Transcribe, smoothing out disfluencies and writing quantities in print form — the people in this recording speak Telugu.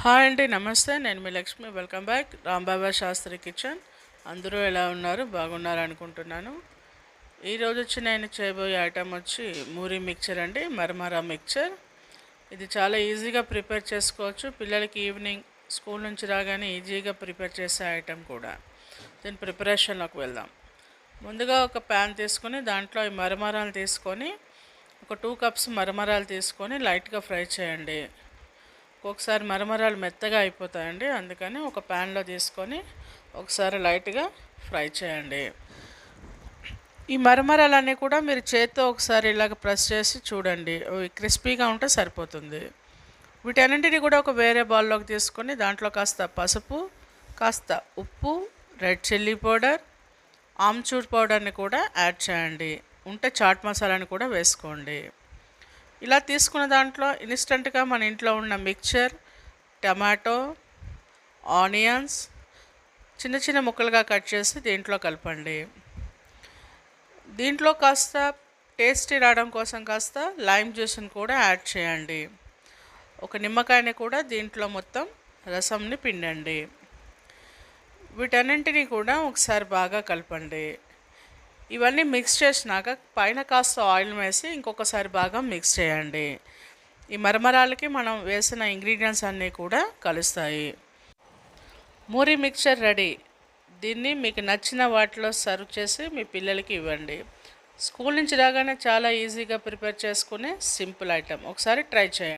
హాయ్ అండి, నమస్తే. నేను మీ Lakshmi. Welcome back Rambaba Shastri kitchen. అందరూ ఎలా ఉన్నారు? బాగున్నారు అనుకుంటున్నాను. ఈరోజు నేను చేయబోయే ఐటమ్ వచ్చి మూరి మిక్చర్ అండి, మరమరా మిక్చర్. ఇది చాలా ఈజీగా ప్రిపేర్ చేసుకోవచ్చు. పిల్లలకి ఈవినింగ్ స్కూల్ నుంచి రాగానే ఈజీగా ప్రిపేర్ చేసే ఐటమ్ కూడా. దీని ప్రిపరేషన్లోకి వెళ్దాం. ముందుగా ఒక ప్యాన్ తీసుకొని దాంట్లో ఈ మరమరాలు తీసుకొని ఒక 2 కప్స్ మరమరాలు తీసుకొని లైట్గా ఫ్రై చేయండి. ఒకసారి మరమరాలు మెత్తగా అయిపోతాయండి, అందుకని ఒక ప్యాన్లో తీసుకొని ఒకసారి లైట్గా ఫ్రై చేయండి. ఈ మరమరాలన్నీ కూడా మీరు చేత్తో ఒకసారి ఇలాగ ప్రెస్ చేసి చూడండి, క్రిస్పీగా ఉంటే సరిపోతుంది. వీటన్నింటినీ కూడా ఒక వేరే బౌల్లోకి తీసుకొని దాంట్లో కాస్త పసుపు, కాస్త ఉప్పు, రెడ్ చిల్లీ పౌడర్, ఆమ్చూర్ పౌడర్ని కూడా యాడ్ చేయండి. ఉంటే చాట్ మసాలాని కూడా వేసుకోండి. ఇలా తీసుకున్న దాంట్లో ఇన్స్టెంట్గా మన ఇంట్లో ఉన్న మిక్చర్, టమాటో, ఆనియన్స్ చిన్న చిన్న ముక్కలుగా కట్ చేసి దీంట్లో కలపండి. దీంట్లో కాస్త టేస్టీ రావడం కోసం కాస్త లైమ్ జ్యూస్ని కూడా యాడ్ చేయండి. ఒక నిమ్మకాయని కూడా దీంట్లో మొత్తం రసంని పిండండి. వీటన్నింటినీ కూడా ఒకసారి బాగా కలపండి. ఇవన్నీ మిక్స్ చేసినాక పైన కాస్త ఆయిల్ వేసి ఇంకొకసారి బాగా మిక్స్ చేయండి. ఈ మరమరాలకి మనం వేసిన ఇంగ్రీడియంట్స్ అన్నీ కూడా కలుస్తాయి. మూరి మిక్చర్ రెడీ. దీన్ని మీకు నచ్చిన వాటిలో సర్వ్ చేసి మీ పిల్లలకి ఇవ్వండి. స్కూల్ నుంచి రాగానే చాలా ఈజీగా ప్రిపేర్ చేసుకునే సింపుల్ ఐటెం. ఒకసారి ట్రై చేయండి.